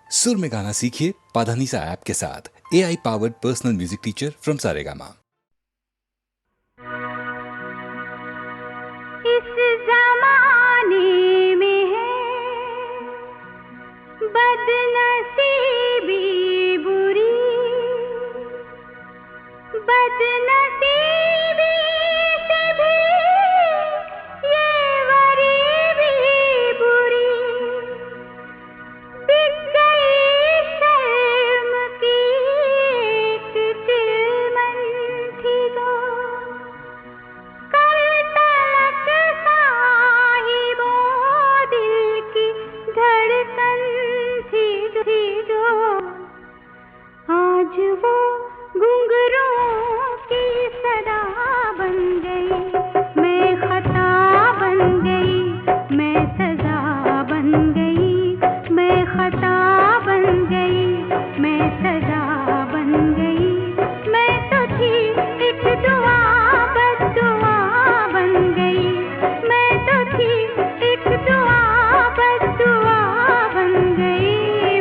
सुर में गाना सीखिए पाधानीसा ऐप के साथ। AI powered personal music teacher from Saregama. इस जमाने में है बदनसीबी बुरी, बदनसीबी से भी ये गरीबी बुरी। बिक गई शर्म की एक चिलमन थी जो, कल तलक साहिबों दिल की धड़कन थी जो, आज वो घुंघरूं की सदा बन गई। मैं खता बन गई, मैं सजा बन गई। मैं खता बन गई, मैं सजा बन गई। मैं तो थी एक दुआ बद्दुआ बन गई। मैं तो थी एक दुआ बद्दुआ बन गई।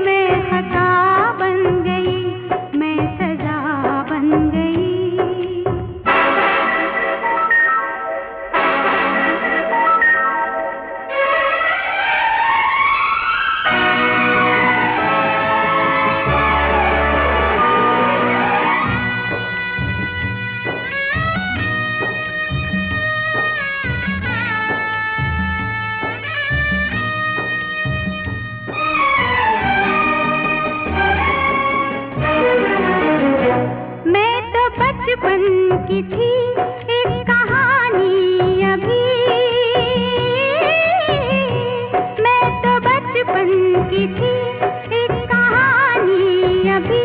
मैं खता बन गई, मैं सजा बन गई। मैं तो बचपन की थी एक कहानी अभी। मैं तो बचपन की थी एक कहानी अभी।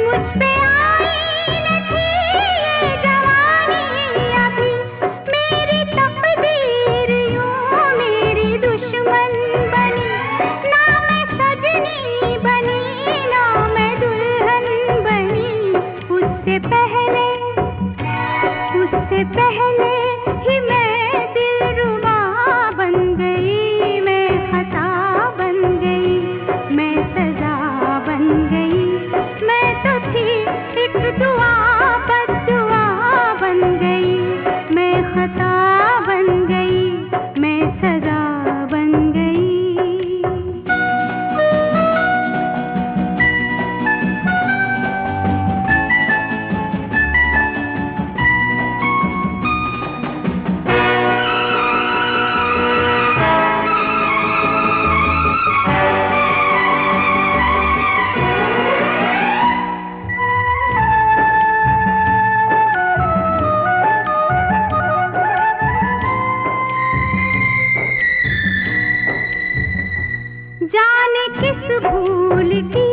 मुझ पे आई न थी ये जवानी अभी। मेरी तकदीर यूं मेरी दुश्मन बनी। ना मैं सजनी बनी, ना मैं दुल्हन बनी। उससे पहले ही मैं दिलरुबा बन गई। मैं खता बन गई, मैं सजा बन गई। मैं तो थी एक दुआ बद्दुआ बन गई। मैं खता बन गई, मैं सजा बन गई। जाने किस भूल की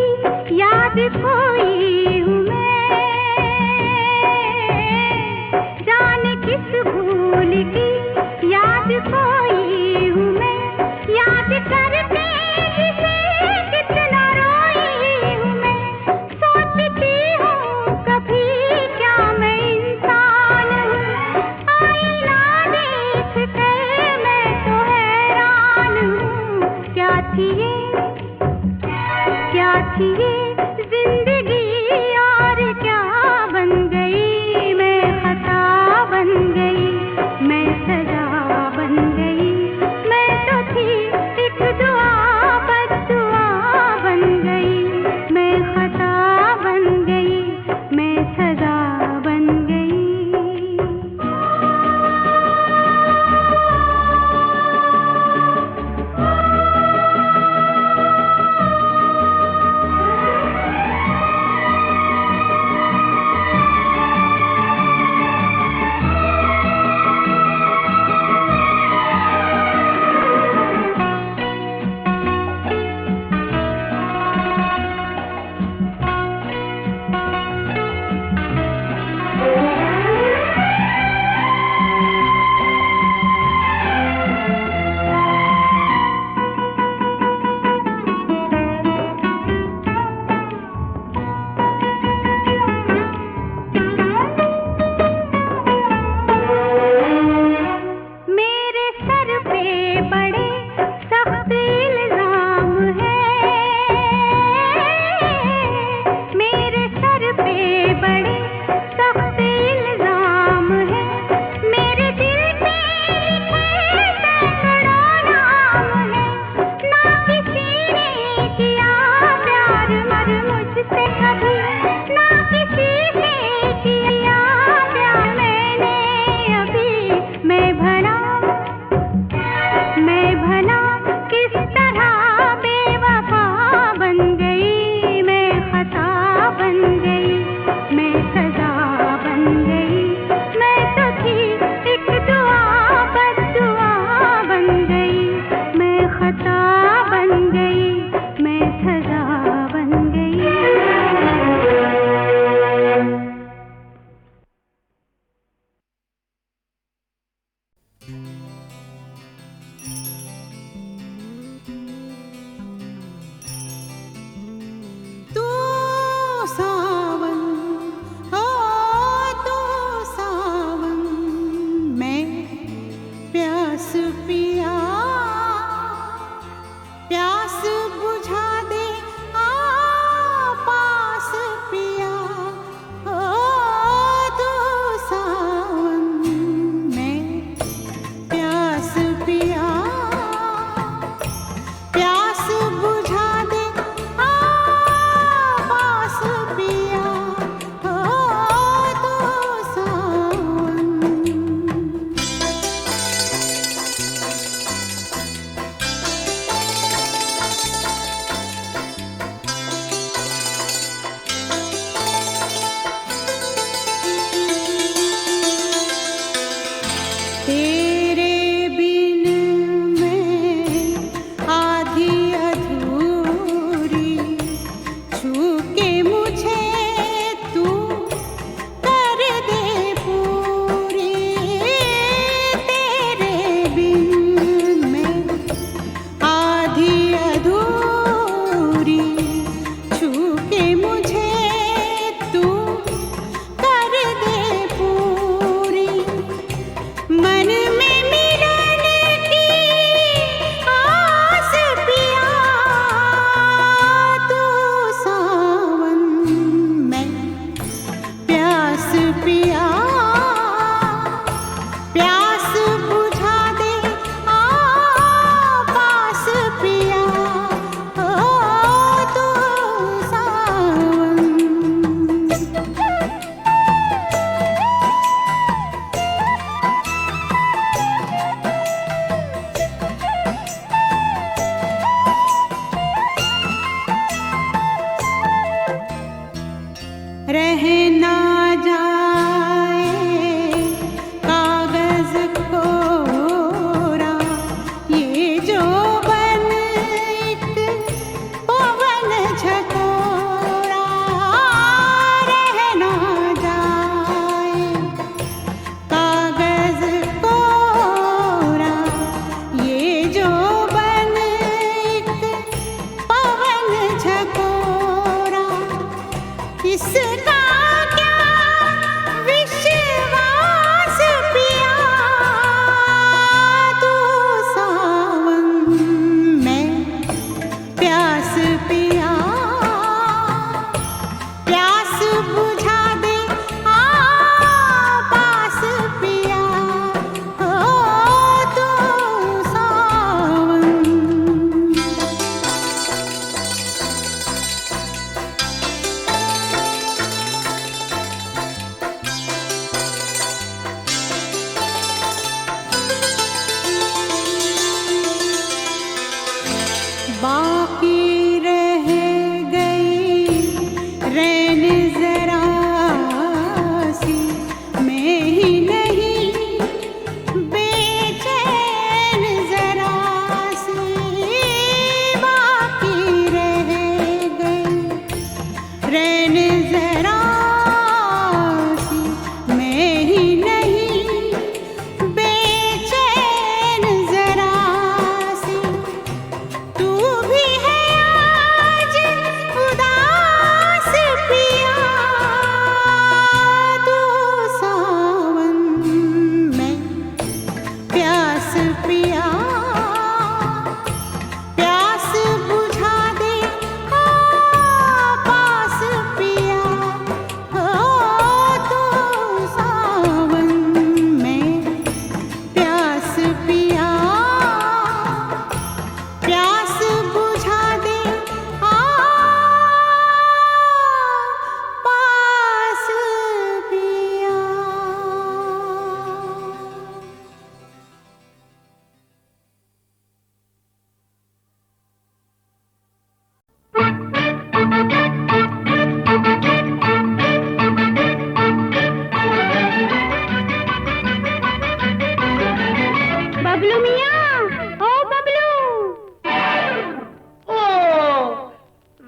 याद खोई हूँ मैं। जाने किस भूल की याद खोई हूँ मैं। याद करके जिसे कितना रोई हूँ मैं। सोचती हूँ कभी क्या मैं इंसान हूँ। आईना देख कर मैं तो हैरान हूँ। क्या थी ये जिंदगी और क्या बन गई। मैं खता बन गई, मैं सजा बन गई। मैं तो थी एक दुआ बद्दुआ बन गई। मैं खता बन गई, मैं सजा बन गई।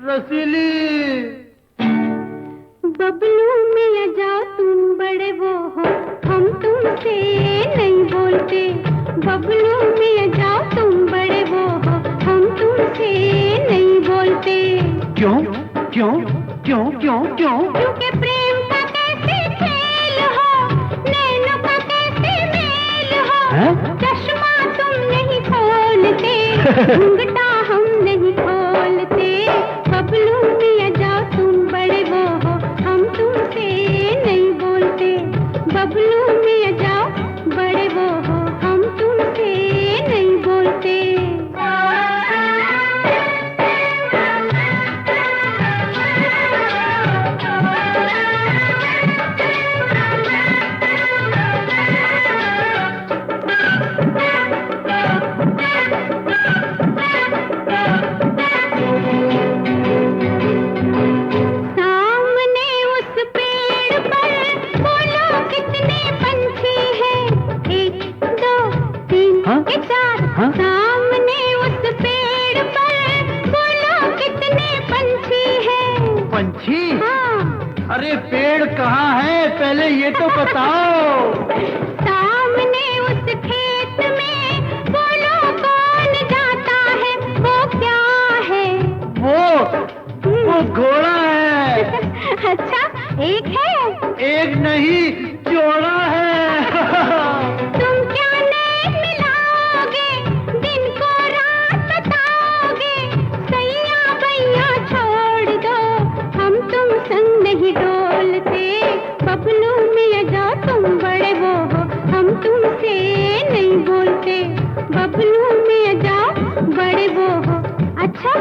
रसीली। बबलू मियां जाओ तुम बड़े वो हो, हम तुमसे नहीं बोलते। बबलू मियां जाओ तुम बड़े वो हो, हम तुमसे नहीं बोलते। क्यों क्यों क्यों क्यों क्यों? क्योंकि प्रेम का कैसे खेल हो, नैनों का कैसे मेल हो। चश्मा तुम नहीं खोलते, घूंघटा हम नहीं खोलते। बबलू मियां जाओ तुम बड़े वो हो, हम तुमसे नहीं बोलते। बबलू मियां जाओ बड़े वो हो, हम तुमसे नहीं बोलते। सामने उस पेड़ पर बोलो कितने पंछी हैं, 1 2 3 के 4। सामने उस पेड़ पर बोलो कितने पंछी हैं। पंछी? हाँ। अरे पेड़ कहाँ है, पहले ये तो बताओ। सामने उस खेत में बोलो कौन जाता है, वो क्या है? वो घोड़ा है। अच्छा, एक है? एक नहीं, जोड़ा है। तुम क्या नेक मिलाओगे, दिन को रात बताओगे। सैया भैया छोड़ दो, हम तुम संग नहीं डोलते। बबलू मियां जाओ तुम बड़े वो हो, हम तुमसे नहीं बोलते। बबलू मियां जाओ बड़े वो हो। अच्छा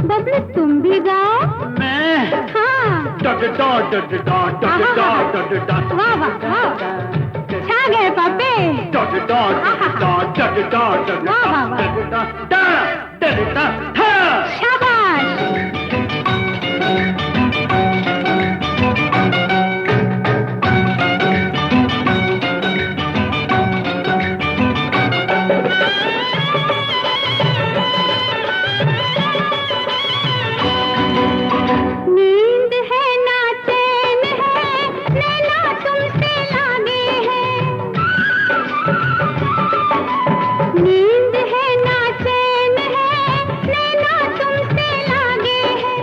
बबलू तुम भी गाओ। मैं? हाँ। डडडा डडडा डडडा डडडा। वाह वाह वाह, छा गए पापे। डडडा डडडा डडडा डडडा वाह, वाह, डडडा डडडा डडडा। शाबाश। नींद है ना चैन है, नैना तुमसे लागे हैं। नींद है ना चैन है, नैना तुमसे लागे हैं।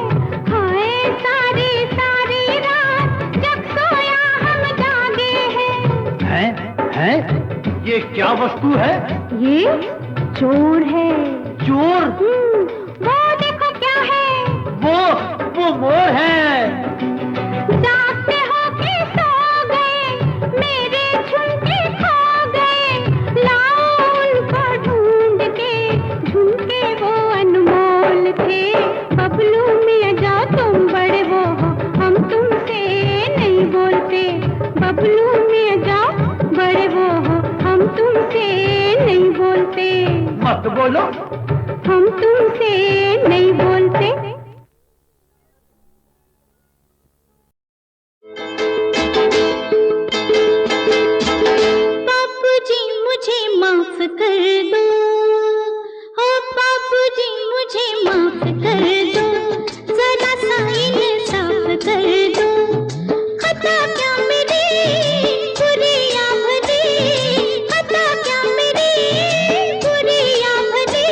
हाय सारी सारी रात जब सोया हम जागे हैं। हैं? ये क्या वस्तु है? ये चोर है। चोर? वो देखो क्या है। वो मोर है। जागते हो के सो गए, मेरे झुमके खो गए। लाओ उनको ढूंढ के, झुमके वो अनमोल थे। बबलू मियां जाओ तुम बड़े वो हो, हम तुमसे नहीं बोलते। बबलू मियां जाओ बड़े वो हो, हम तुमसे नहीं बोलते। मत बोलो। हम तुमसे नहीं बोलते। बापूजी मुझे माफ कर दो, ओ बापूजी मुझे माफ कर दो। जरा सा इंसाफ कर दो। खता क्या मेरी बुरी या भली, खता क्या मेरी बुरी या भली।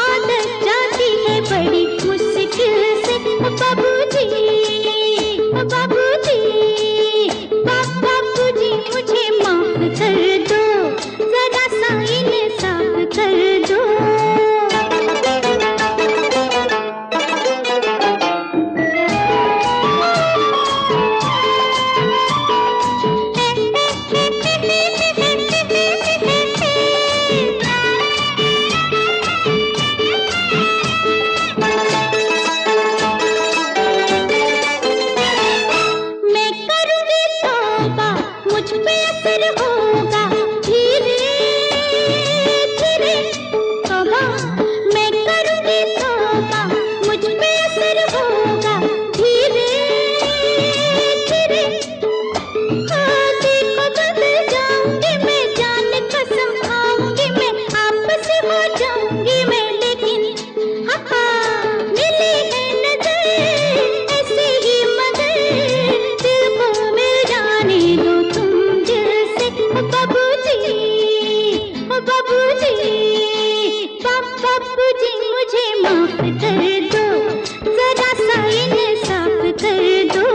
आदत जाती है बड़ी मुश्किल से। बाबूजी बाबूजी बाबूजी मुझे माफ कर दो, जरा सा इंसाफ कर दो। मैं करूँगी तौबा, मुझ पे असर होगा धीरे धीरे। तौबा मैं करूँगी तौबा, मुझ पे असर होगा धीरे धीरे। आदि को बदल जाऊंगी मैं, जान कसम खाऊंगी मैं, आपसे हो जाऊंगी मैं। लेकिन मिली है इंसाफ कर दो।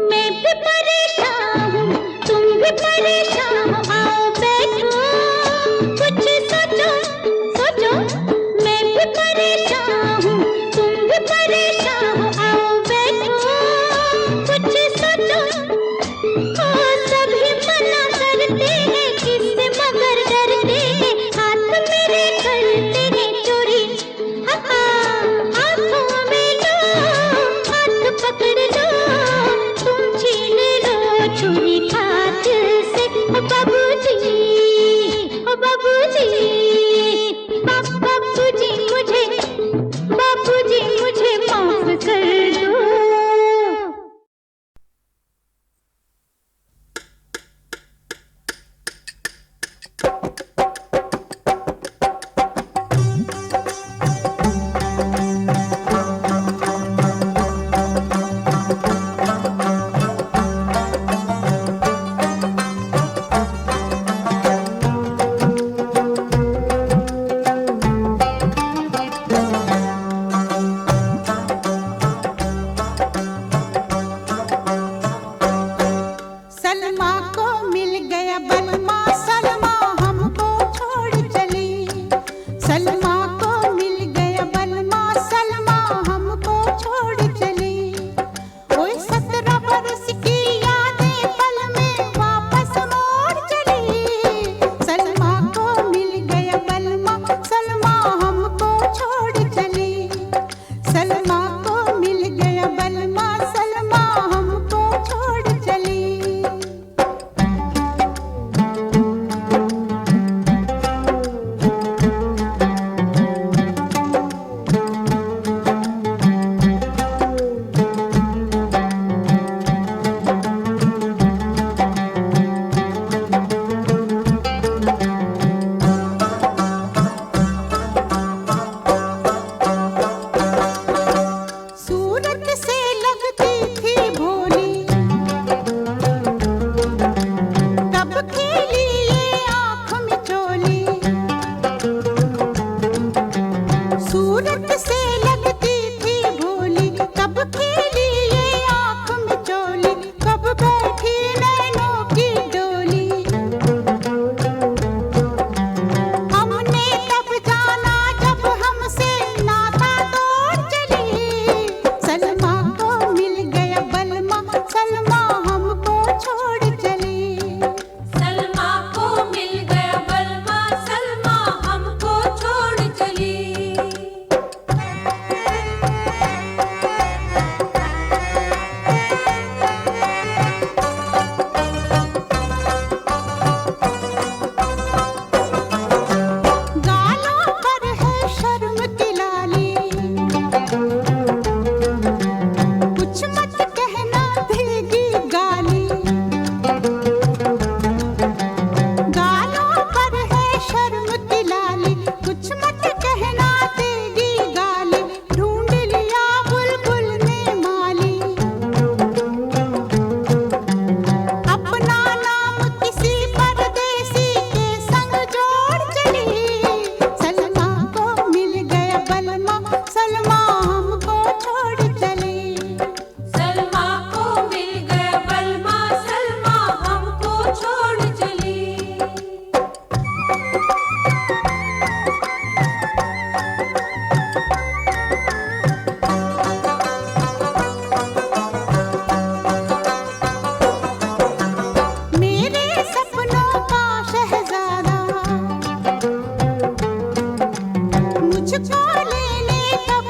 मैं भी परेशान हूँ, तुम भी परेशान हो, आओ बैठो कुछ सोचो सोचो। मैं भी परेशान हूँ, तुम भी परेशान हो, आओ बैठो कुछ सोचो। ओ सभी मना करते हैं, किससे मगर डरते हैं, हाथ मेरे करते हैं चोरी। आँखों में लो, हाथ पकड़ लो, तुम छीन लो छुरी कातिल से। ओ बाबूजी, ओ बाबूजी, बाबूजी मुझे, बाबूजी मुझे माफ कर दो। सलमा को मिल गया बलमा, सलमा हमको छोड़ चली। सलमा को मिल गया बलमा, सलमा हमको छोड़ चली। ओए 17 बरस की यादें पल में वापस मोड़ चली। सलमा को मिल गया बलमा, सलमा हमको छोड़ चली। सलमा को मिल गया बलमा, सलमा हमको छोड़ चली। सूरत से लगती थी भोली, तब खेली ये आँख मिचोली। सूरत से लगती थी भोली, तब खेली ये आँख मिचोली। कब बैठी नैनों की डोली, हमने तब जाना जब हमसे नाता तोड़ चली। सलमा को मिल गया बलमा, सलमा हमको छोड़ चली। सलमा को मिल गया बलमा, सलमा हमको छोड़ चली। गालों पर है शर्म की लाली, कुछ मत कहना देगी गाली। गालों पर है शर्म की लाली, कुछ मत कहना देगी गाली। ढूंढ लिया बुलबुल ने माली, अपना नाम किसी परदेसी के संग जोड़ चली। सलमा को मिल गया बलमा, सलमा हमको छोड़ चली। सलमा को मिल गया बलमा, सलमा हमको छोड़ चली। मेरे सपनों का शहजादा मुझको लेने कब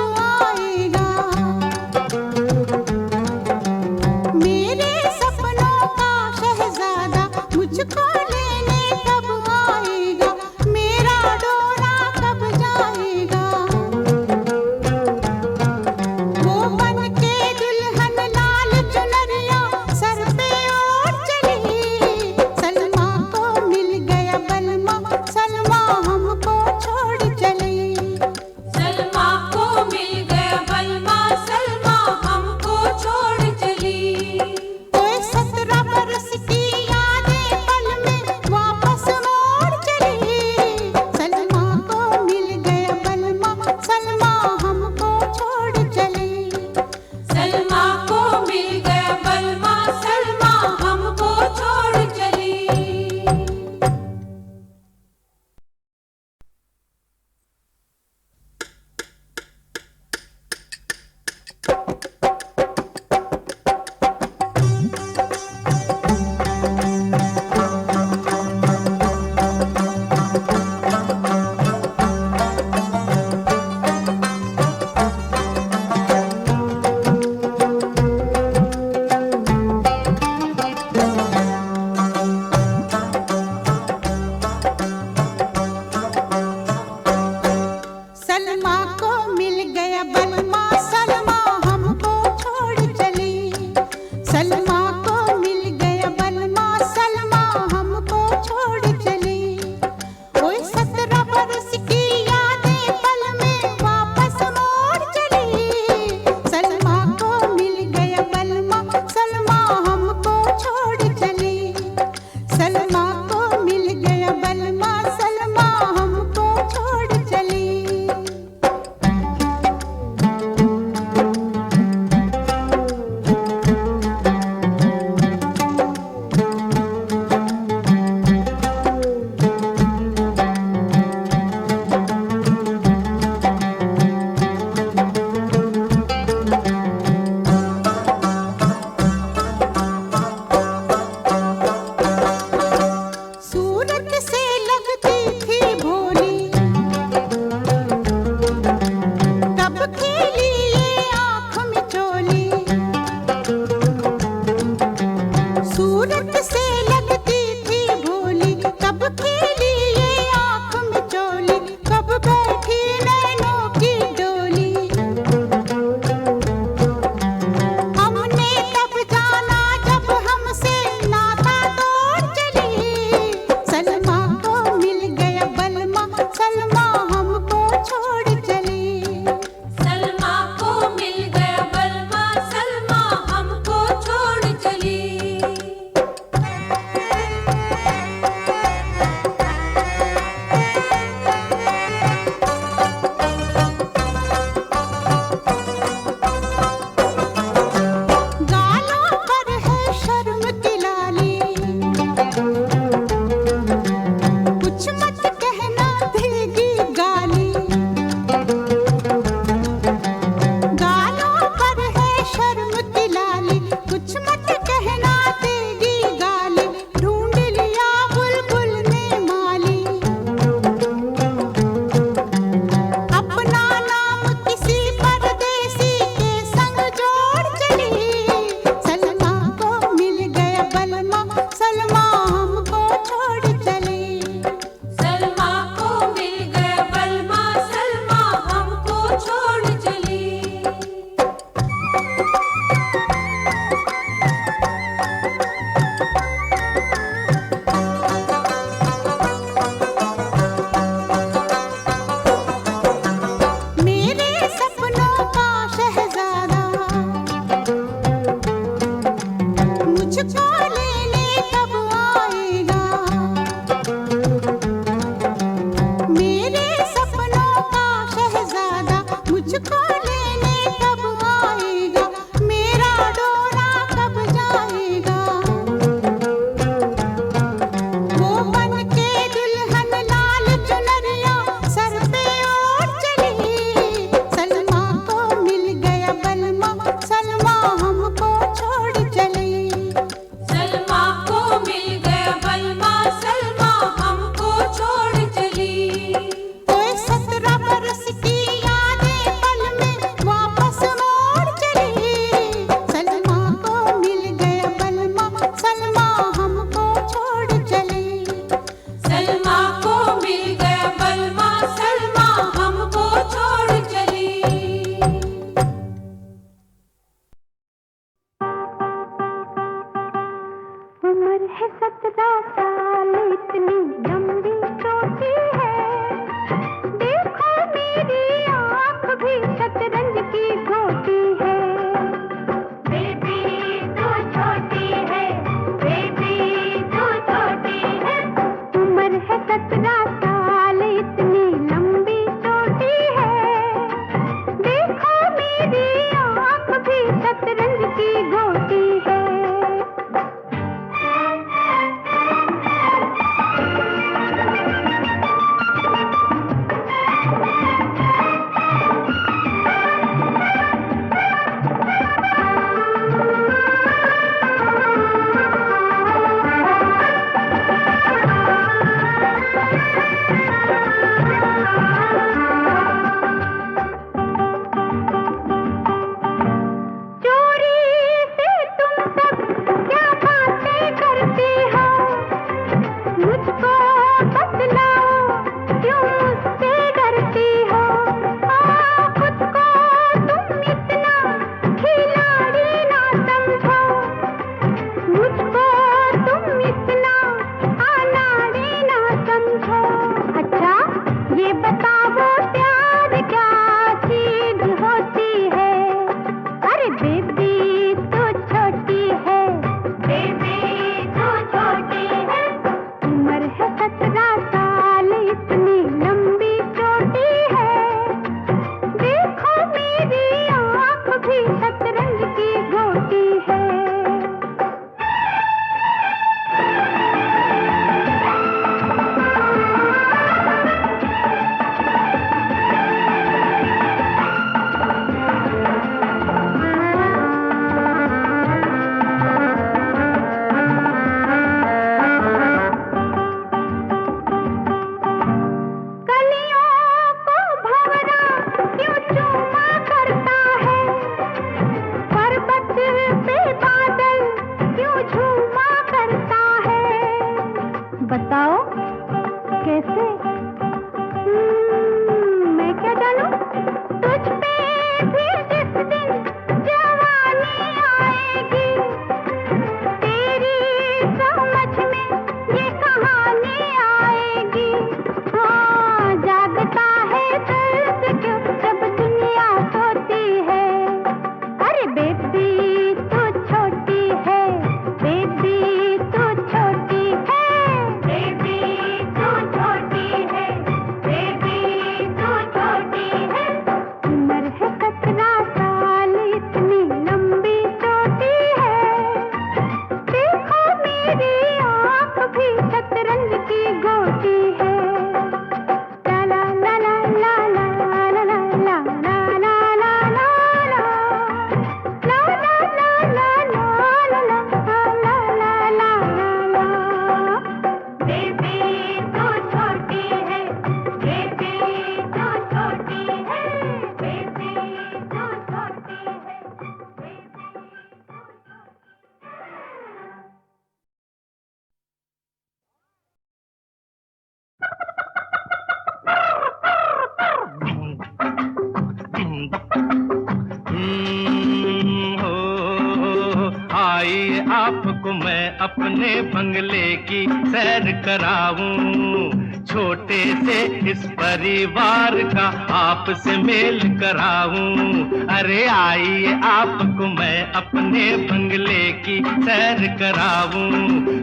आइए आपको मैं अपने बंगले की सैर कराऊं, छोटे से इस परिवार का आपसे मेल कराऊं। अरे आइए आपको मैं अपने बंगले की सैर कराऊं।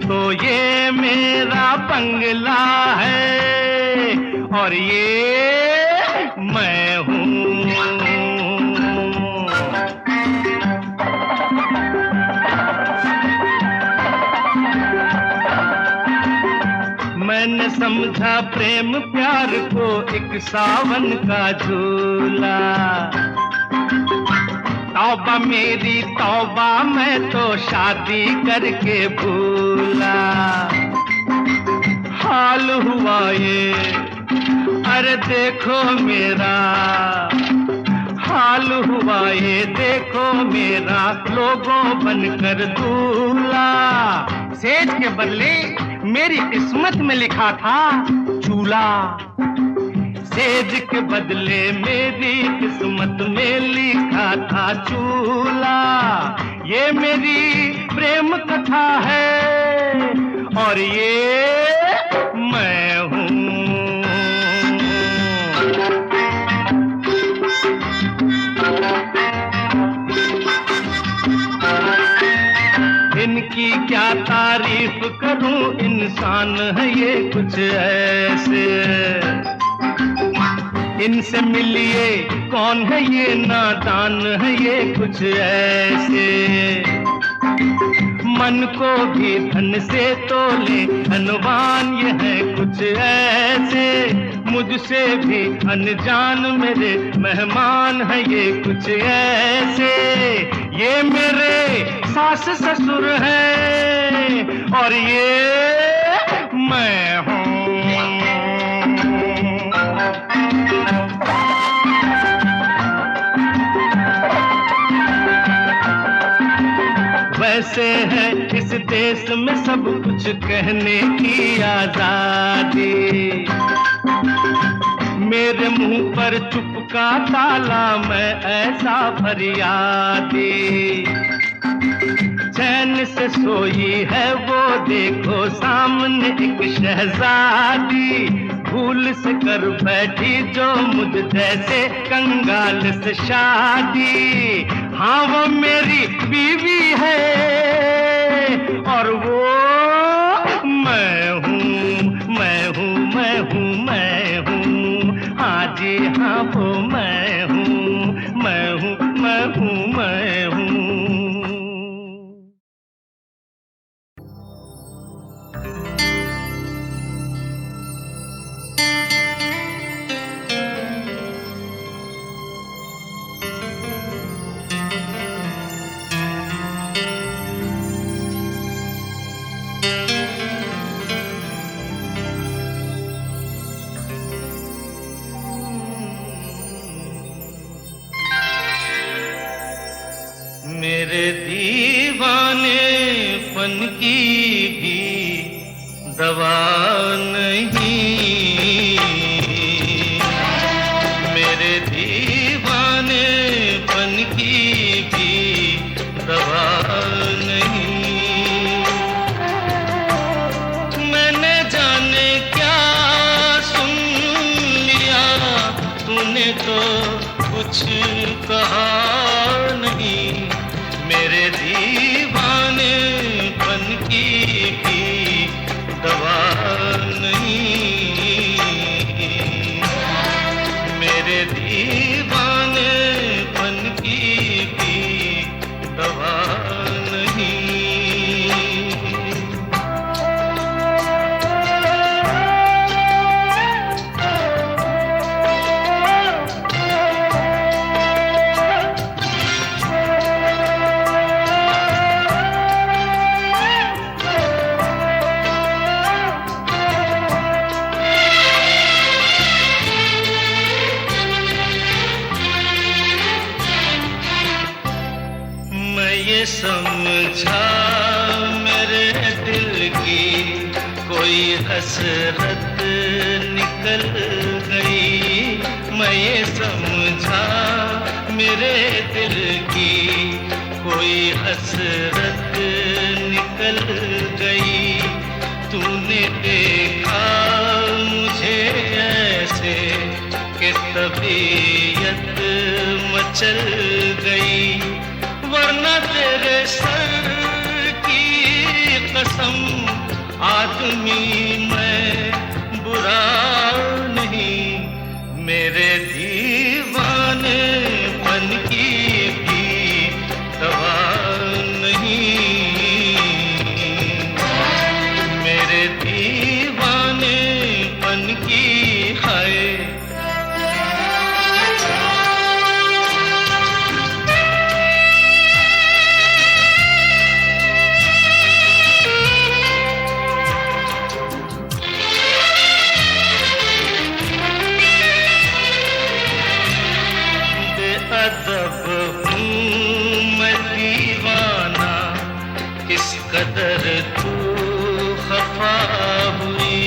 तो ये मेरा बंगला है और ये मैं हूँ। मैंने समझा प्रेम प्यार को एक सावन का झूला। तौबा मेरी तौबा, मैं तो शादी करके भूला। हाल हुआ ये, अरे देखो मेरा हाल हुआ ये, देखो मेरा लोगों बनकर दूल्हा। सेज के बदले मेरी किस्मत में लिखा था चूल्हा। सेज के बदले मेरी किस्मत में लिखा था चूल्हा। ये मेरी प्रेम कथा है और ये मैं हूँ। इनकी क्या तारीफ करूं, इंसान है ये कुछ ऐसे। इनसे मिलिए, कौन है ये नादान है ये कुछ ऐसे। मन को भी धन से तोले, धनवान ये है कुछ ऐसे। मुझसे भी अनजान मेरे मेहमान है ये कुछ ऐसे। ये मेरे सास ससुर है और ये मैं हूँ। वैसे है इस देश में सब कुछ कहने की आजादी। मेरे मुंह पर चुप का ताला, मैं ऐसा फरियादी। चैन से सोई है वो देखो सामने एक शहजादी। भूल से कर बैठी जो मुझ जैसे कंगाल से शादी। हाँ वो मेरी बीवी है और वो मैं हूँ, मैं हूँ, मैं हूँ, मैं हूँ। हाँ जी हाँ वो मैं हूँ, मैं हूँ, मैं हूँ, मैं हूँ। मेरे दीवानेपन की भी दवा नहीं। मेरे दीवानेपन की भी दवा नहीं। मैंने जाने क्या सुन लिया, तूने तो कुछ कहा नहीं। मेरे दीवानेपन की भी दवा नहीं। मेरे दीवानेपन की भी दवा नहीं। समझा मेरे दिल की कोई हसरत निकल गई। मैं ये समझा मेरे दिल की कोई हसरत निकल गई। तूने देखा मुझे ऐसे कि तबीयत मचल गई, वरना तेरे सर की कसम आदमी मैं बुरा नहीं। मेरे दीवानेपन की भी दवा नहीं, मेरे दीवानेपन की है। बेअदब हूँ मैं दीवाना, किस कदर तू खफा हुई।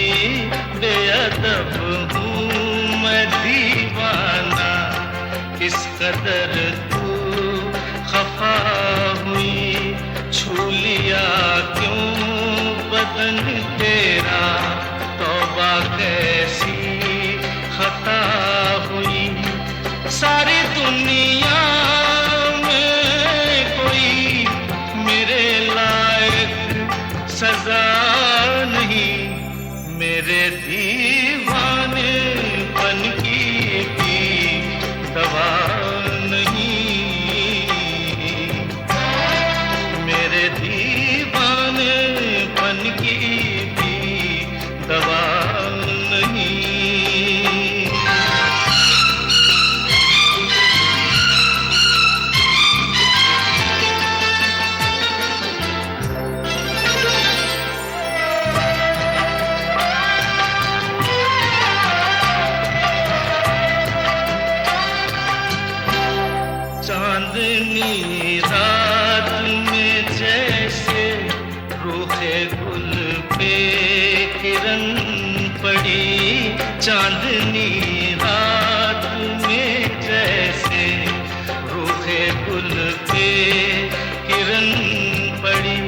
बेअदब हूँ मैं दीवाना, किस कदर तू खफा हुई। छू लिया क्यों बदन तेरा, तौबा कैसी खता हुई। सारी दुनिया में कोई मेरे लायक सजा नहीं। मेरे दीवानेपन की भी दवा नहीं, मेरे दीवानेपन की भी दवा नहीं। चांदनी रात में जैसे रूखे गुल पे किरण पड़ी। चांदनी रात में जैसे रूखे गुल पे किरण पड़ी।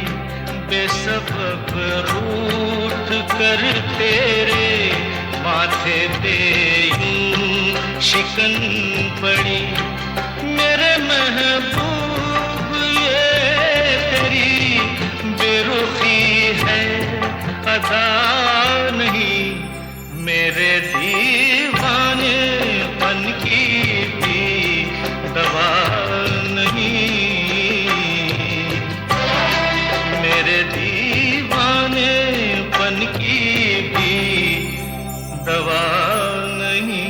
बेसबब रूठ कर तेरे माथे पे यूं शिकन पड़ी। मेरे महबूब ये तेरी बेरुखी है, अदा नहीं। मेरे दीवानेपन की भी दवा नहीं, मेरे दीवानेपन की भी दवा नहीं।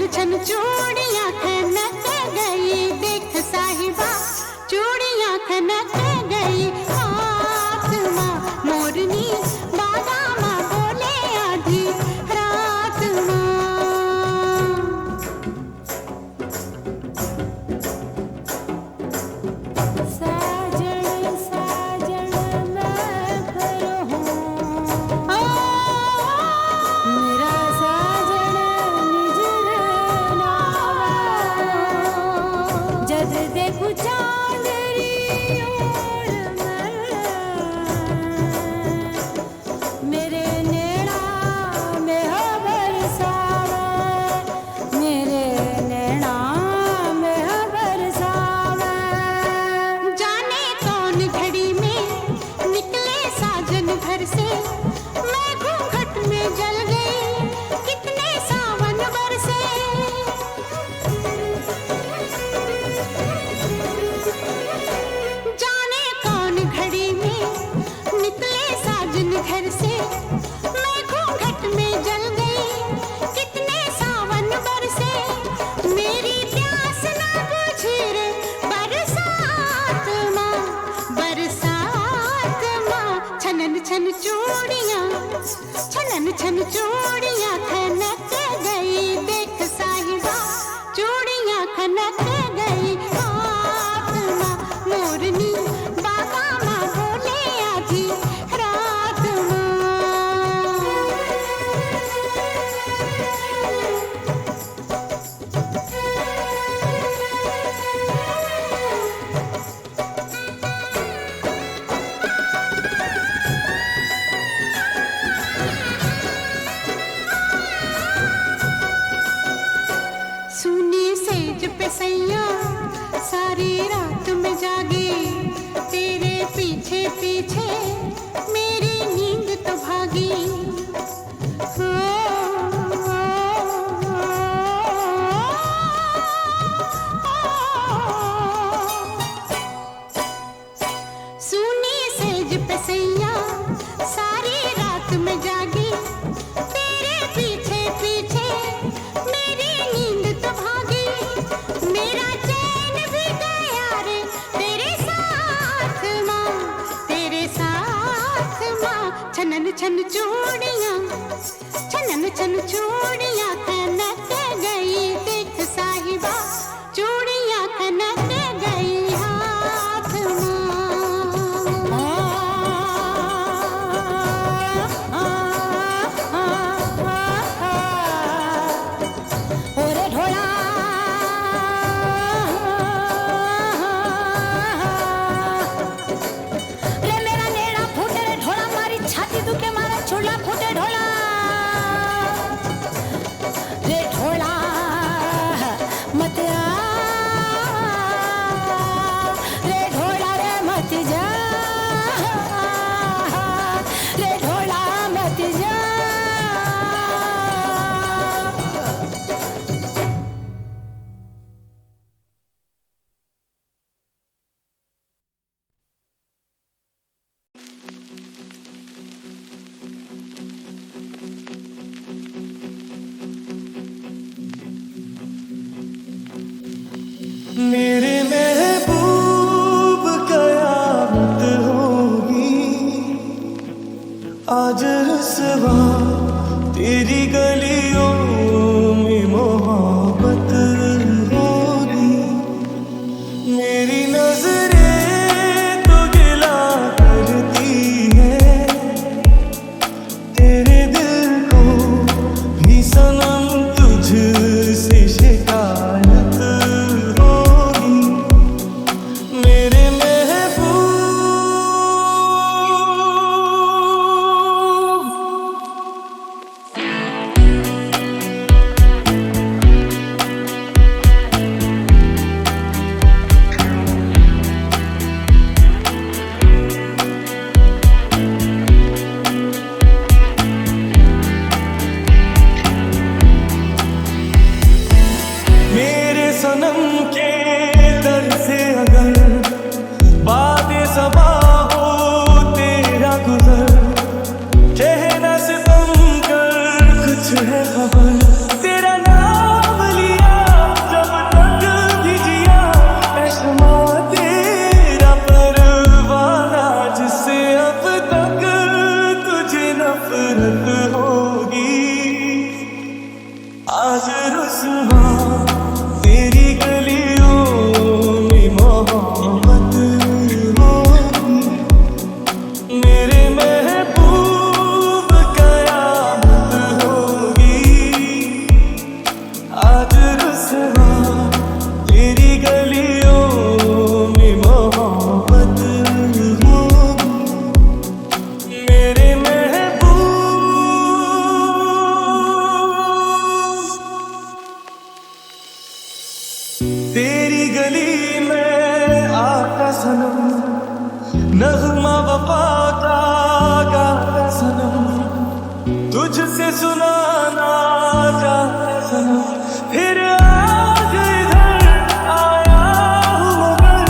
छन छन चूड़ियां खनक गई, देख साहिबा चूड़ियां खनक गई। हाथ माँ मोरनी बाबा माँ बोले आधी रात माँ। साजन साजन मैं घर हूँ, मेरा साजन निजर नावा। जब देखूं चांदनी ओर मेरे नैना में हो बरसावे, मेरे नैना में हो बरसावे। जाने कौन घड़ी में निकले साजन घर से, मैं घूंघट में जल गई कितने सावन बरसे। जाने कौन घड़ी में निकले साजन घर से, मैं घूंघट में जल गई कितने सावन बरसे। मेरी प्यास ना बुझी रे बरसात माँ, बरसात माँ। छनन छन चूड़ियाँ, छनन छन चूड़ियाँ खनक गई, देख साहिबा चूड़ियाँ खनक गई। हाथ माँ मोरनी बाबा माँ बोले आधी रात माँ। सुनी सेज पे सैया सारी रात में जागी, तेरे पीछे पीछे मेरी नींद तो भागी। हो, सुनी सेज पे सैया सारी रात में जागी, तेरे पीछे पीछे मेरी नींद तो भागी। मेरा चैन भी गया रे तेरे साथ माँ, तेरे साथ माँ। छनन छन चूड़ियाँ, छनन छन चूड़ियाँ खनक गई, देख साहिबा चूड़ियाँ खनक गई। हाथ ओरे ढोला रे मेरा नेड़ा फूटे रे ढोला, मारी छाती दुखे मारा छोला फूटे ढोला। रे ढोला मत आ, रे ढोला रे मत जा, रे ढोला मत जा। मेरे महबूब कयामत होगी आज रुसवा, तेरी गलियों में मोहब्बत होगी। मेरी नजरें तो गिला करती है, तेरे दिल को भी सनम तुझसे शिकायत होगी। मेरे महबूब कुछ है खबर, तेरा नाम रुसवा तेरी गलियों में मोहब्बत होगी, मेरे महबूब कयामत होगी। आज रुसवा तेरी गलियों में मोहब्बत होगी, मेरे तेरी गली में आता सनम, नगमा वफा का गाता सनम, तुझसे सुनाना चाहता सनम। फिर आज इधर आया हूँ मगर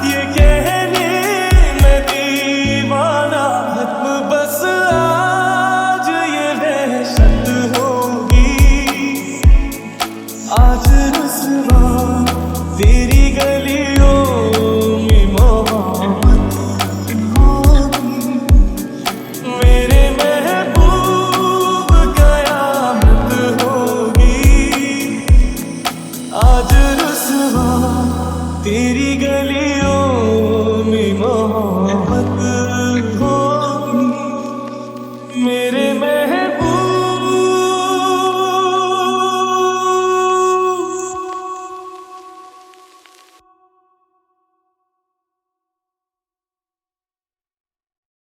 ये कहने मैं दीवाना, खत्म बस आज ये वहशत होगी। आज रुसवा तेरी गलियों में मोहब्बत होगी, मेरे महबूब कयामत होगी। आज रुसवा तेरी